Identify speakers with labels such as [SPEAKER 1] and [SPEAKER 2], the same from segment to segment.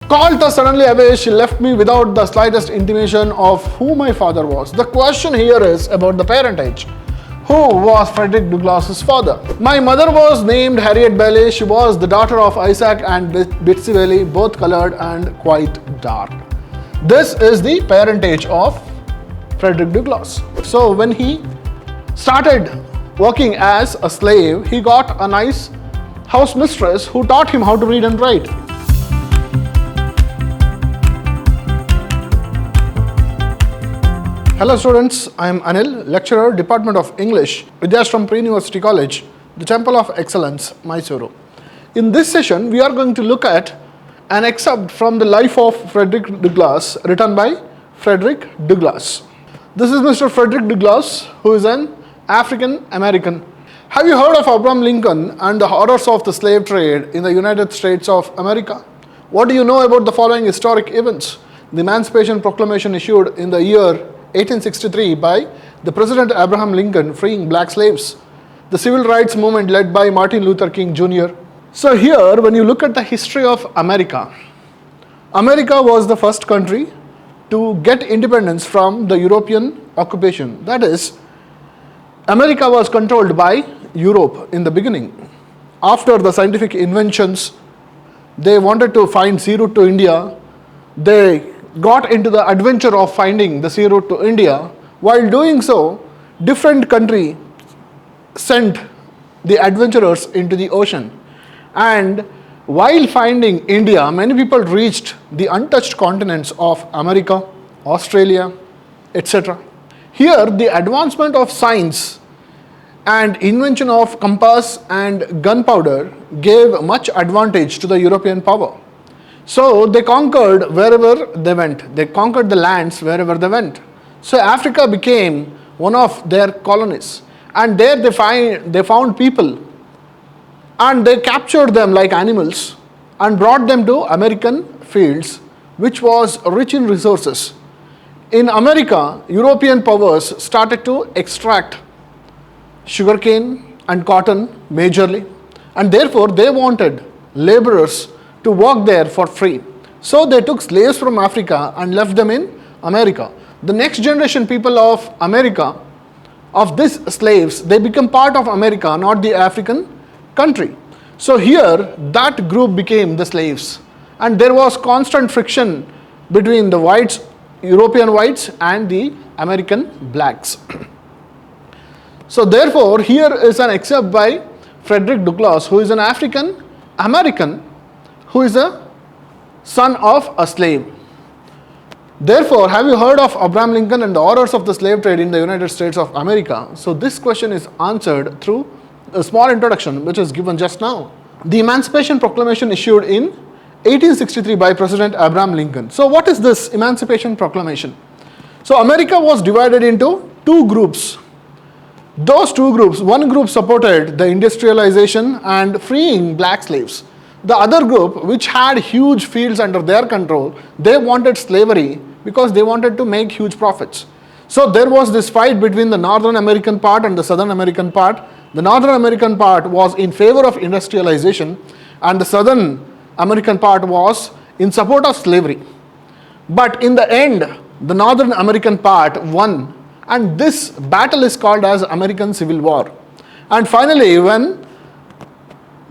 [SPEAKER 1] Called her suddenly away, she left me without the slightest intimation of who my father was. The question here is about the parentage. Who was Frederick Douglass's father? My mother was named Harriet Bailey. She was the daughter of Isaac and Betsy Bailey, both colored and quite dark. This is the parentage of Frederick Douglass. So when he started working as a slave, he got a nice house mistress who taught him how to read and write. Hello students, I am Anil, lecturer, Department of English, Vidhyaashram Pre-University College, the Temple of Excellence, Mysuru. In this session, we are going to look at an excerpt from the life of Frederick Douglass written by Frederick Douglass. This is Mr. Frederick Douglass, who is an African American. Have you heard of Abraham Lincoln and the horrors of the slave trade in the United States of America? What do you know about the following historic events? The Emancipation Proclamation issued in the year 1863 by the President Abraham Lincoln freeing black slaves. The civil rights movement led by Martin Luther King Jr. So here, when you look at the history of America, America was the first country to get independence from the European occupation. That is, America was controlled by Europe in the beginning. After the scientific inventions, they wanted to find sea route to India. They got into the adventure of finding the sea route to India. While doing so, different countries sent the adventurers into the ocean. And while finding India, many people reached the untouched continents of America, Australia, etc. Here, the advancement of science and invention of compass and gunpowder gave much advantage to the European power. So they conquered wherever they went. They conquered the lands wherever they went. So Africa became one of their colonies. And there they found people. And they captured them like animals and brought them to American fields, which was rich in resources. In America, European powers started to extract sugarcane and cotton majorly. And therefore, they wanted laborers to work there for free. So they took slaves from Africa and left them in America. The next generation people of America, of these slaves, they become part of America, not the African country. So here, that group became the slaves. And there was constant friction between the whites, European whites, and the American blacks. So therefore, here is an excerpt by Frederick Douglass, who is an African American, who is a son of a slave. Therefore, have you heard of Abraham Lincoln and the horrors of the slave trade in the United States of America? So this question is answered through a small introduction which is given just now. The Emancipation Proclamation issued in 1863 by President Abraham Lincoln. So what is this Emancipation Proclamation? So America was divided into two groups. Those two groups, one group supported the industrialization and freeing black slaves. The other group, which had huge fields under their control, they wanted slavery because they wanted to make huge profits. So there was this fight between the Northern American part and the Southern American part. The Northern American part was in favor of industrialization and the Southern American part was in support of slavery. But in the end, the Northern American part won, and this battle is called as American Civil War. And finally, when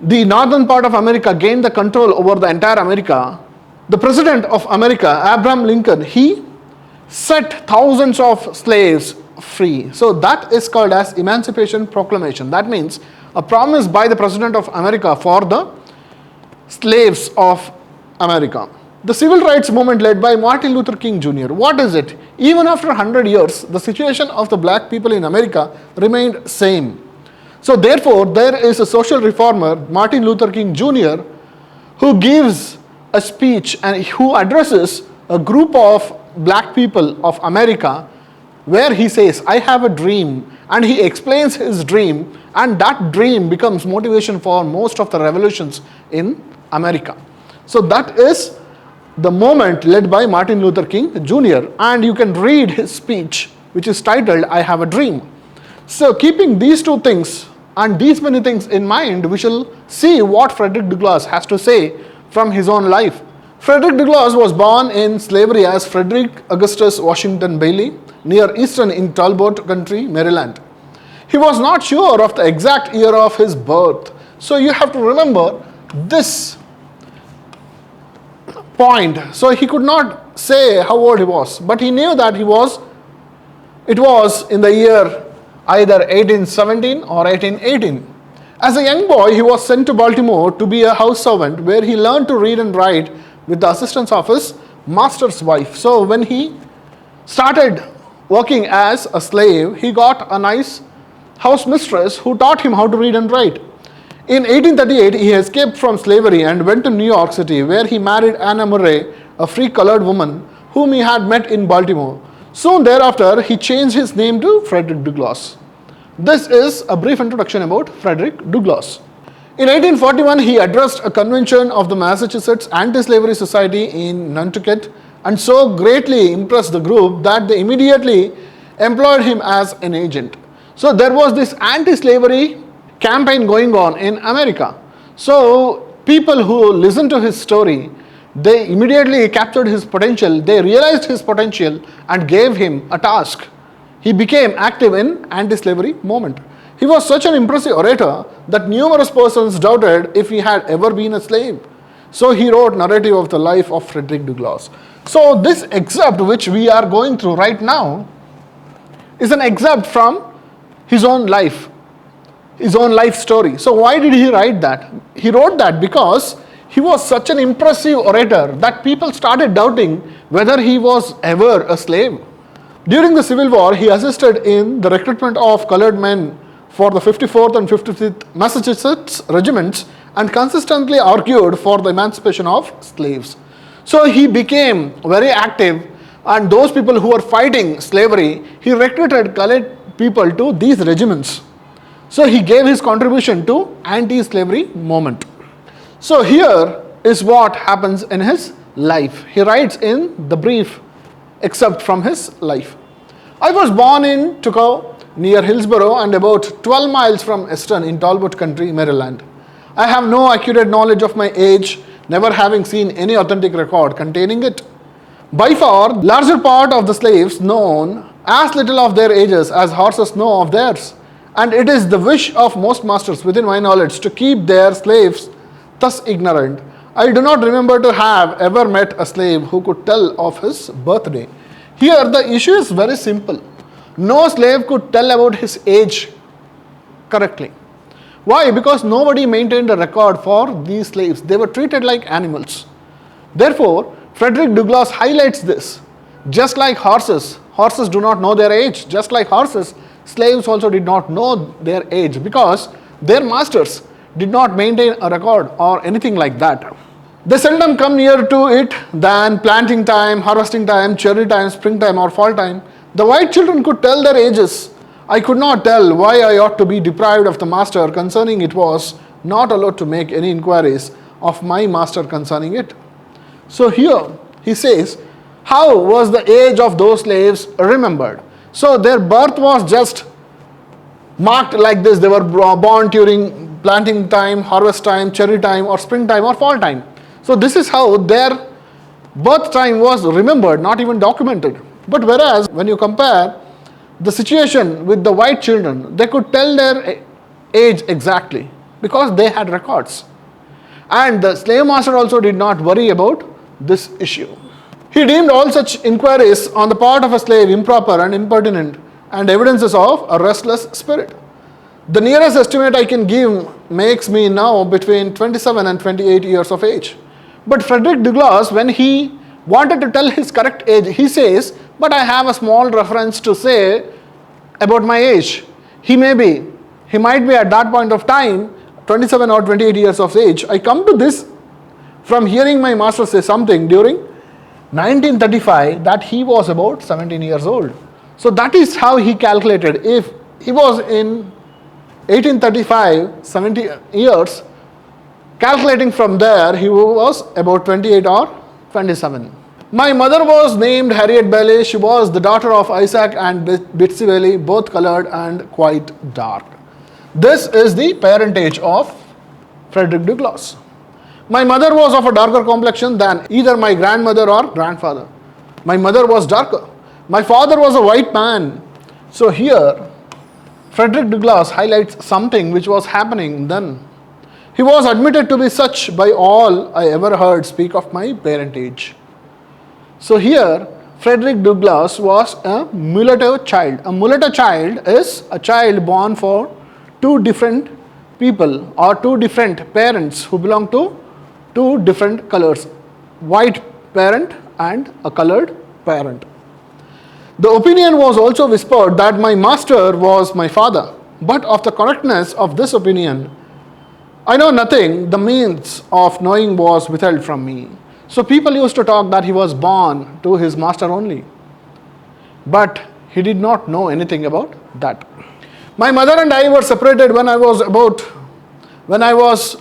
[SPEAKER 1] the northern part of America gained the control over the entire America, the President of America, Abraham Lincoln, he set thousands of slaves free. So that is called as Emancipation Proclamation. That means a promise by the President of America for the slaves of America. The civil rights movement led by Martin Luther King Jr. What is it? Even after 100 years, the situation of the black people in America remained same. So therefore, there is a social reformer, Martin Luther King Jr., who gives a speech and who addresses a group of black people of America where he says, I have a dream, and he explains his dream, and that dream becomes motivation for most of the revolutions in America. So that is the moment led by Martin Luther King Jr. And you can read his speech, which is titled, I Have a Dream. So keeping these two things and these many things in mind, we shall see what Frederick Douglass has to say from his own life. Frederick Douglass was born in slavery as Frederick Augustus Washington Bailey near Easton in Talbot County, Maryland. He was not sure of the exact year of his birth. So you have to remember this point. So he could not say how old he was, but he knew that it was in the year either 1817 or 1818. As a young boy, he was sent to Baltimore to be a house servant, where he learned to read and write with the assistance of his master's wife. So when he started working as a slave, he got a nice house mistress who taught him how to read and write. In 1838, he escaped from slavery and went to New York City, where he married Anna Murray, a free colored woman whom he had met in Baltimore. Soon thereafter, he changed his name to Frederick Douglass. This is a brief introduction about Frederick Douglass. In 1841, he addressed a convention of the Massachusetts Anti-Slavery Society in Nantucket and so greatly impressed the group that they immediately employed him as an agent. So there was this anti-slavery campaign going on in America. So people who listened to his story, they immediately captured his potential, they realized his potential and gave him a task. He became active in anti-slavery movement. He was such an impressive orator that numerous persons doubted if he had ever been a slave. So he wrote narrative of the life of Frederick Douglass. So this excerpt which we are going through right now is an excerpt from his own life story. So why did he write that? He wrote that because he was such an impressive orator that people started doubting whether he was ever a slave. During the Civil War, he assisted in the recruitment of colored men for the 54th and 55th Massachusetts regiments and consistently argued for the emancipation of slaves. So he became very active, and those people who were fighting slavery, he recruited colored people to these regiments. So he gave his contribution to anti-slavery movement. So here is what happens in his life. He writes in the brief excerpt from his life. I was born in Tuckahoe, near Hillsborough, and about 12 miles from Easton in Talbot County, Maryland. I have no accurate knowledge of my age, never having seen any authentic record containing it. By far, larger part of the slaves known as little of their ages as horses know of theirs, and it is the wish of most masters within my knowledge to keep their slaves thus ignorant. I do not remember to have ever met a slave who could tell of his birthday. Here the issue is very simple. No slave could tell about his age correctly. Why? Because nobody maintained a record for these slaves. They were treated like animals. Therefore, Frederick Douglass highlights this. Just like horses do not know their age. Just like horses, slaves also did not know their age because their masters did not maintain a record or anything like that. They seldom come nearer to it than planting time, harvesting time, cherry time, springtime or fall time. The white children could tell their ages. I could not tell why I ought to be deprived of the master concerning it, was not allowed to make any inquiries of my master concerning it. So here he says, how was the age of those slaves remembered? So their birth was just marked like this. They were born during planting time, harvest time, cherry time or springtime or fall time. So this is how their birth time was remembered, not even documented. But whereas when you compare the situation with the white children, they could tell their age exactly because they had records. And the slave master also did not worry about this issue. He deemed all such inquiries on the part of a slave improper and impertinent and evidences of a restless spirit. The nearest estimate I can give makes me now between 27 and 28 years of age. But Frederick Douglass, when he wanted to tell his correct age, he says, but I have a small reference to say about my age. He might be at that point of time 27 or 28 years of age. I come to this from hearing my master say something during 1935 that he was about 17 years old. So that is how he calculated. If he was in 1835, 70 years, calculating from there, he was about 28 or 27. My mother was named Harriet Bailey. She was the daughter of Isaac and Betsy Bailey, both colored and quite dark. This is the parentage of Frederick Douglass. My mother was of a darker complexion than either my grandmother or grandfather. My mother was darker. My father was a white man. So here, Frederick Douglass highlights something which was happening then. He was admitted to be such by all I ever heard speak of my parentage. So here, Frederick Douglass was a mulatto child. A mulatto child is a child born for two different people or two different parents who belong to two different colors, white parent and a colored parent. The opinion was also whispered that my master was my father, but of the correctness of this opinion, I know nothing. The means of knowing was withheld from me. So people used to talk that he was born to his master only, but he did not know anything about that. My mother and I were separated when I was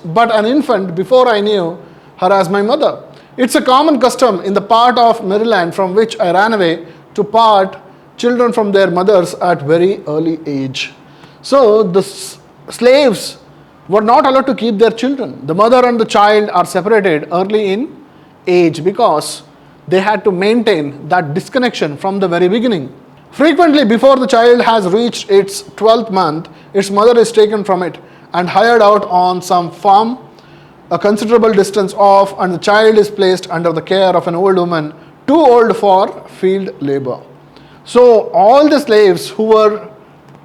[SPEAKER 1] but an infant before I knew her as my mother. It's a common custom in the part of Maryland from which I ran away to part children from their mothers at very early age. So the slaves were not allowed to keep their children. The mother and the child are separated early in age because they had to maintain that disconnection from the very beginning. Frequently, before the child has reached its 12th month, its mother is taken from it and hired out on some farm a considerable distance off, and the child is placed under the care of an old woman too old for field labor. So all the slaves who were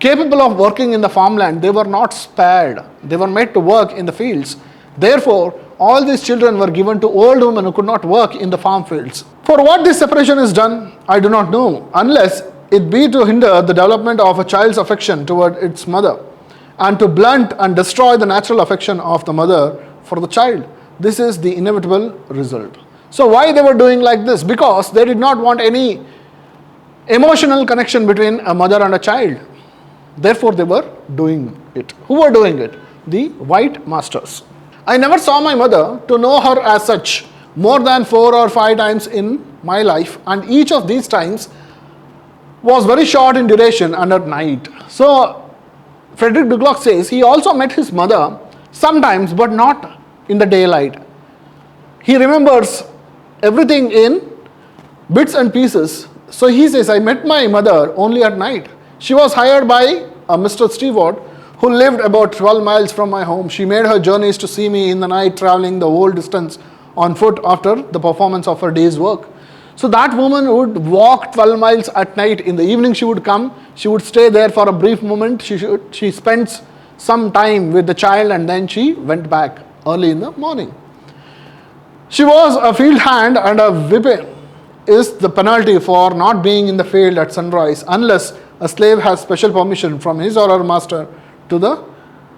[SPEAKER 1] capable of working in the farmland, they were not spared. They were made to work in the fields. Therefore, all these children were given to old women who could not work in the farm fields. For what this separation is done, I do not know, unless it be to hinder the development of a child's affection toward its mother, and to blunt and destroy the natural affection of the mother for the child. This is the inevitable result. So why they were doing like this? Because they did not want any emotional connection between a mother and a child. Therefore, they were doing it. Who were doing it? The white masters. I never saw my mother to know her as such more than 4 or 5 times in my life, and each of these times was very short in duration and at night. So Frederick Douglass says he also met his mother sometimes, but not in the daylight. He remembers everything in bits and pieces. So he says, I met my mother only at night. She was hired by a Mr. Stewart who lived about 12 miles from my home. She made her journeys to see me in the night, traveling the whole distance on foot after the performance of her day's work. So that woman would walk 12 miles at night. In the evening she would come, she would stay there for a brief moment. She spends some time with the child and then she went back early in the morning. She was a field hand, and a whipping is the penalty for not being in the field at sunrise unless a slave has special permission from his or her master to the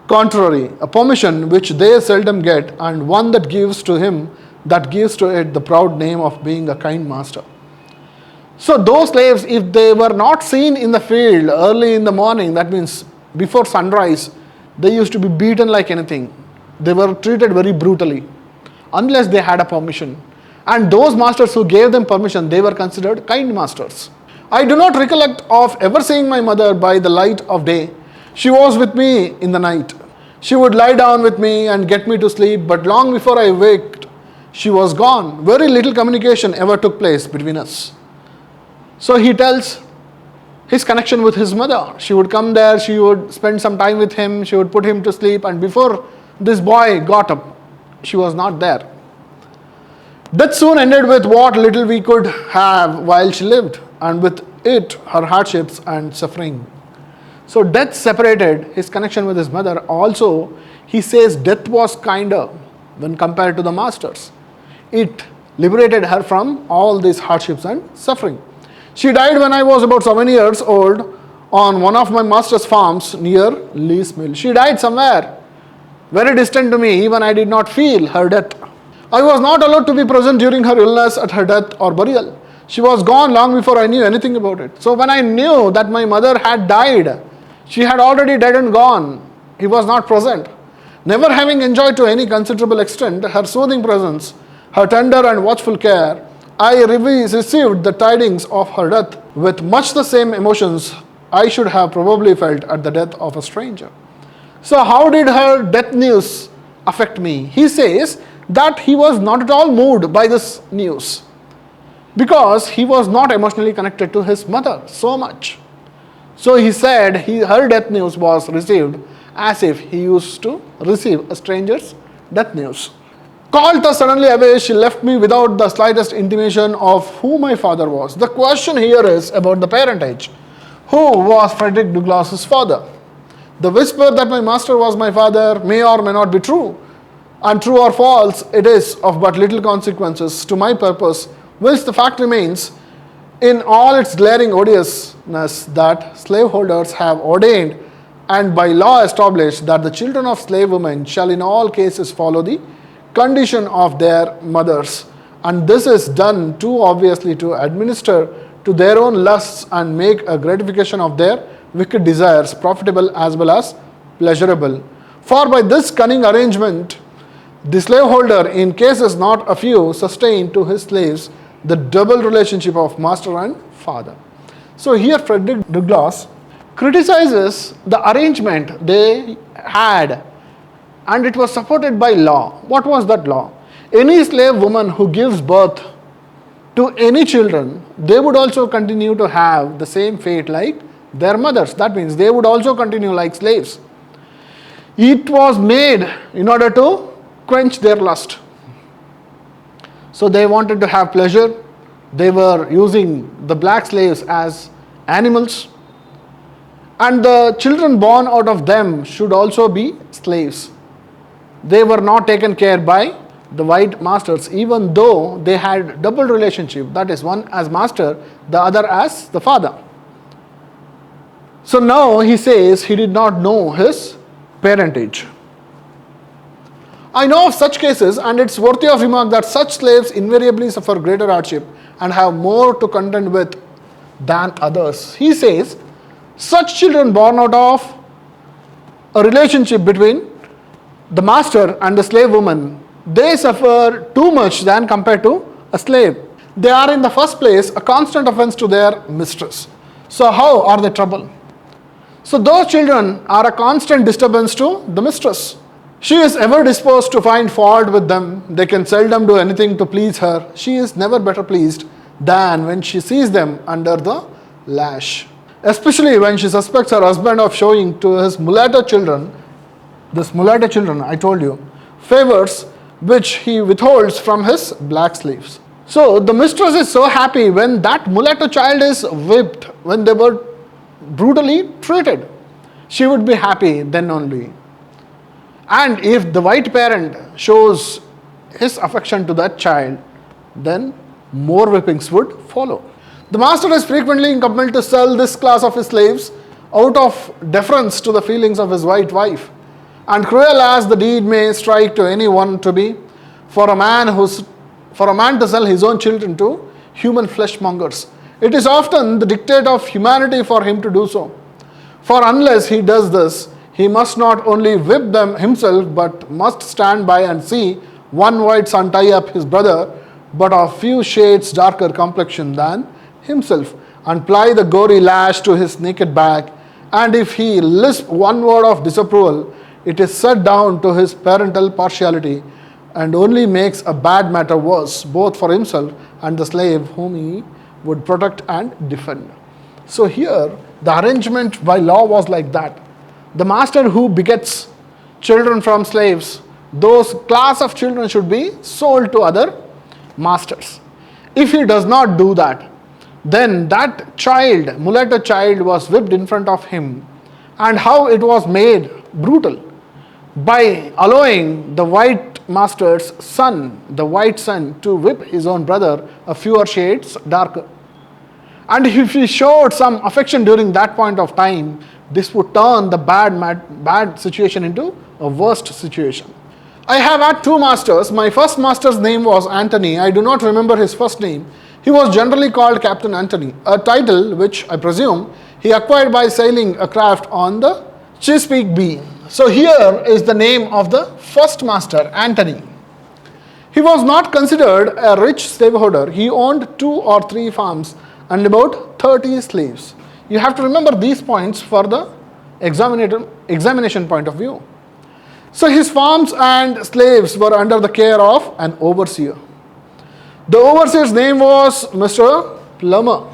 [SPEAKER 1] contrary, a permission which they seldom get, and one that gives to it the proud name of being a kind master. So those slaves, if they were not seen in the field early in the morning, that means before sunrise, they used to be beaten like anything. They were treated very brutally unless they had a permission. And those masters who gave them permission, they were considered kind masters. I do not recollect of ever seeing my mother by the light of day. She was with me in the night. She would lie down with me and get me to sleep, but long before I waked, she was gone. Very little communication ever took place between us. So he tells his connection with his mother. She would come there, she would spend some time with him, she would put him to sleep, and before this boy got up, she was not there. Death soon ended with what little we could have while she lived, and with it her hardships and suffering. So death separated his connection with his mother. Also, he says death was kinder when compared to the masters. It liberated her from all these hardships and suffering. She died when I was about 7 years old on one of my master's farms near Lee's Mill. She died somewhere very distant to me. Even I did not feel her death. I was not allowed to be present during her illness, at her death or burial. She was gone long before I knew anything about it. So when I knew that my mother had died, she had already died and gone. He was not present. Never having enjoyed to any considerable extent her soothing presence, her tender and watchful care, I received the tidings of her death with much the same emotions I should have probably felt at the death of a stranger. So how did her death news affect me? He says that he was not at all moved by this news, because he was not emotionally connected to his mother so much. So he said her death news was received as if he used to receive a stranger's death news. Called thus suddenly away, she left me without the slightest intimation of who my father was. The question here is about the parentage. Who was Frederick Douglass's father? The whisper that my master was my father may or may not be true, and true or false, it is of but little consequences to my purpose, whilst the fact remains in all its glaring odiousness that slaveholders have ordained and by law established that the children of slave women shall in all cases follow the condition of their mothers, and this is done too obviously to administer to their own lusts and make a gratification of their wicked desires profitable as well as pleasurable. For by this cunning arrangement, the slaveholder, in cases not a few, sustained to his slaves the double relationship of master and father. So here Frederick Douglass criticizes the arrangement they had, and it was supported by law. What was that law? Any slave woman who gives birth to any children, they would also continue to have the same fate like their mothers. That means they would also continue like slaves. It was made in order to quench their lust. So they wanted to have pleasure. They were using the black slaves as animals. And the children born out of them should also be slaves. They were not taken care by the white masters, even though they had double relationship, that is, one as master, the other as the father. So now he says he did not know his parentage. I know of such cases, and it's worthy of remark that such slaves invariably suffer greater hardship and have more to contend with than others. He says such children born out of a relationship between the master and the slave woman, they suffer too much than compared to a slave. They are in the first place a constant offense to their mistress. So how are they trouble? So those children are a constant disturbance to the mistress. She is ever disposed to find fault with them. They can seldom do anything to please her. She is never better pleased than when she sees them under the lash. Especially when she suspects her husband of showing to his mulatto children, I told you, favors which he withholds from his black slaves. So the mistress is so happy when that mulatto child is whipped, when they were brutally treated. She would be happy then only. And if the white parent shows his affection to that child, then more whippings would follow. The master is frequently compelled to sell this class of his slaves out of deference to the feelings of his white wife. And cruel as the deed may strike to anyone to be, for a man to sell his own children to human fleshmongers, it is often the dictate of humanity for him to do so. For unless he does this, he must not only whip them himself, but must stand by and see one white son tie up his brother, but of few shades darker complexion than himself, and ply the gory lash to his naked back. And if he lisp one word of disapproval, it is set down to his parental partiality, and only makes a bad matter worse, both for himself and the slave whom he would protect and defend. So here, the arrangement by law was like that. The master who begets children from slaves, those class of children should be sold to other masters. If he does not do that, then that child, mulatto child, was whipped in front of him. And how it was made brutal? By allowing the white master's son, the white son, to whip his own brother a fewer shades darker. And if he showed some affection during that point of time, this would turn the bad situation into a worst situation. I have had two masters. My first master's name was Anthony. I do not remember his first name. He was generally called Captain Anthony, a title which I presume he acquired by sailing a craft on the Chesapeake Bay. So here is the name of the first master, Anthony. He was not considered a rich slaveholder. He owned 2 or 3 farms and about 30 slaves. You have to remember these points for the examination point of view. So his farms and slaves were under the care of an overseer. The overseer's name was Mr. Plummer.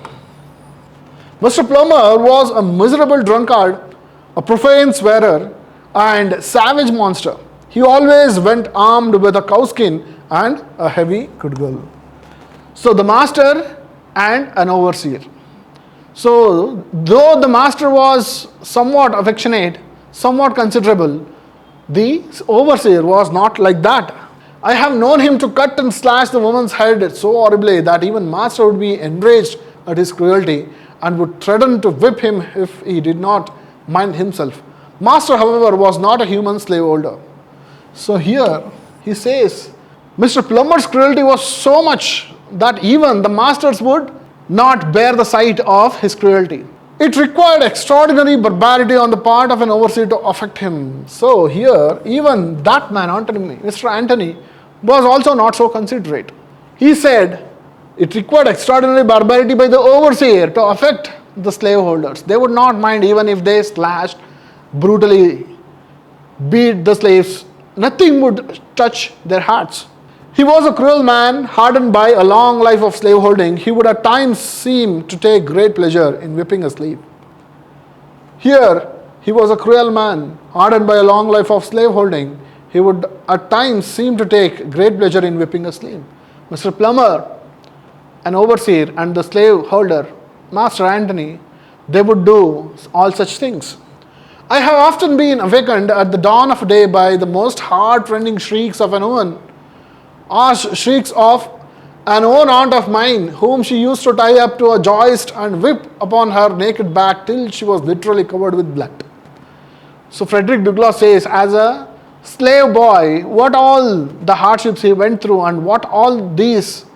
[SPEAKER 1] Mr. Plummer was a miserable drunkard, a profane swearer, and savage monster. He always went armed with a cowskin and a heavy cudgel. So the master and an overseer. So though the master was somewhat affectionate, somewhat considerable, the overseer was not like that. I have known him to cut and slash the woman's head so horribly that even master would be enraged at his cruelty and would threaten to whip him if he did not mind himself. Master, however, was not a human slaveholder. So here he says, Mr. Plummer's cruelty was so much that even the masters would not bear the sight of his cruelty. It required extraordinary barbarity on the part of an overseer to affect him. So here, even that man, Mr. Anthony, was also not so considerate. He said, it required extraordinary barbarity by the overseer to affect the slaveholders. They would not mind even if they slashed, brutally beat the slaves. Nothing would touch their hearts. He was a cruel man, hardened by a long life of slaveholding. He would at times seem to take great pleasure in whipping a slave. Here, he was a cruel man, hardened by a long life of slaveholding. He would at times seem to take great pleasure in whipping a slave. Mr. Plummer, an overseer, and the slaveholder, Master Anthony, they would do all such things. I have often been awakened at the dawn of day by the most heart-rending shrieks of an woman, or shrieks of an own aunt of mine, whom she used to tie up to a joist and whip upon her naked back till she was literally covered with blood. So Frederick Douglass says, as a slave boy, what all the hardships he went through and what all these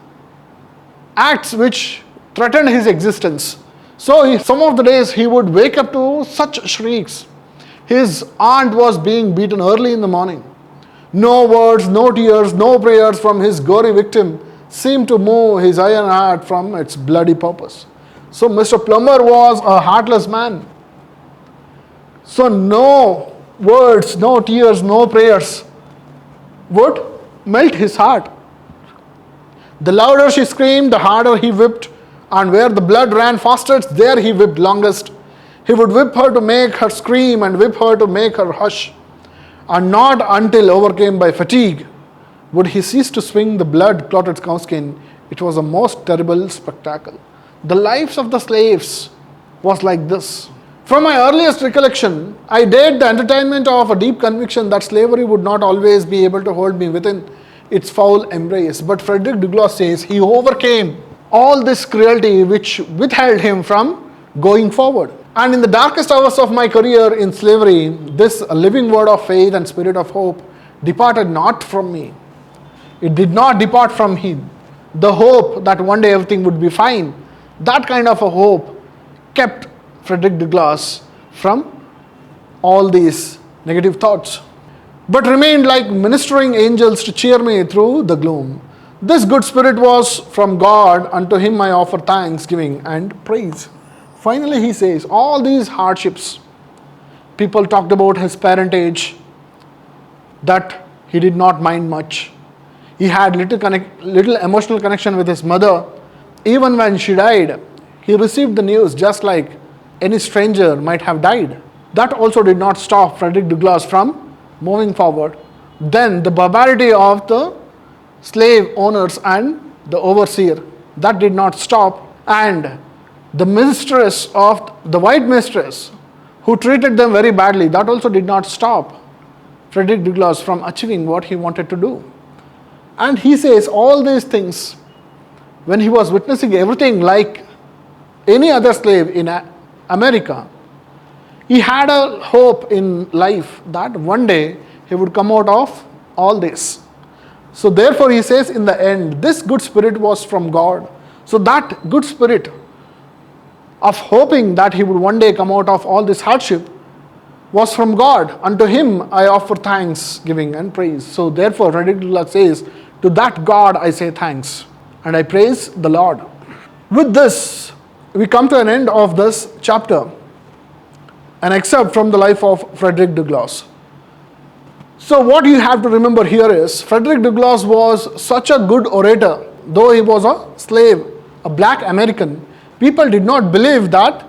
[SPEAKER 1] acts which threatened his existence. So some of the days he would wake up to such shrieks. His aunt was being beaten early in the morning. No words, no tears, no prayers from his gory victim seemed to move his iron heart from its bloody purpose. So Mr. Plummer was a heartless man. So no words, no tears, no prayers would melt his heart. The louder she screamed, the harder he whipped, and where the blood ran fastest, there he whipped longest. He would whip her to make her scream and whip her to make her hush. And not until overcome by fatigue would he cease to swing the blood-clotted cowskin. It was a most terrible spectacle. The lives of the slaves was like this. From my earliest recollection, I dared the entertainment of a deep conviction that slavery would not always be able to hold me within its foul embrace. But Frederick Douglass says he overcame all this cruelty which withheld him from going forward. And in the darkest hours of my career in slavery, this living word of faith and spirit of hope departed not from me. It did not depart from him. The hope that one day everything would be fine, that kind of a hope kept Frederick Douglass from all these negative thoughts, but remained like ministering angels to cheer me through the gloom. This good spirit was from God, unto him I offer thanksgiving and praise. Finally, he says, all these hardships, people talked about his parentage, that he did not mind much. He had little emotional connection with his mother. Even when she died, he received the news just like any stranger might have died. That also did not stop Frederick Douglass from moving forward. Then the barbarity of the slave owners and the overseer, that did not stop. And the mistress of the white mistress who treated them very badly, that also did not stop Frederick Douglass from achieving what he wanted to do. And he says all these things when he was witnessing everything like any other slave in America. He had a hope in life that one day he would come out of all this. So therefore he says in the end, this good spirit was from God. So that good spirit of hoping that he would one day come out of all this hardship was from God. Unto him I offer thanksgiving and praise. So therefore Frederick Douglass says, to that God I say thanks and I praise the Lord. With this, we come to an end of this chapter, an excerpt from the life of Frederick Douglass. So what you have to remember here is Frederick Douglass was such a good orator. Though he was a slave, a black American, people did not believe that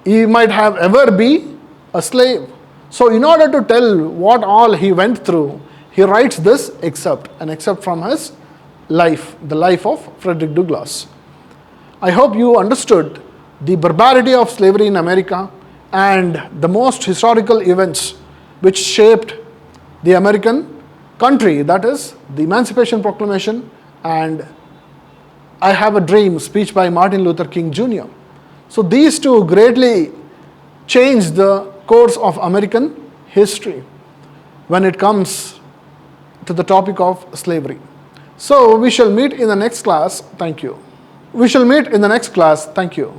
[SPEAKER 1] he might have ever be a slave. So in order to tell what all he went through, he writes this excerpt, an excerpt from his life, the life of Frederick Douglass. I hope you understood the barbarity of slavery in America and the most historical events which shaped the American country, that is the Emancipation Proclamation and I Have a Dream speech by Martin Luther King Jr. So these two greatly changed the course of American history when it comes to the topic of slavery. So we shall meet in the next class. Thank you. We shall meet in the next class. Thank you.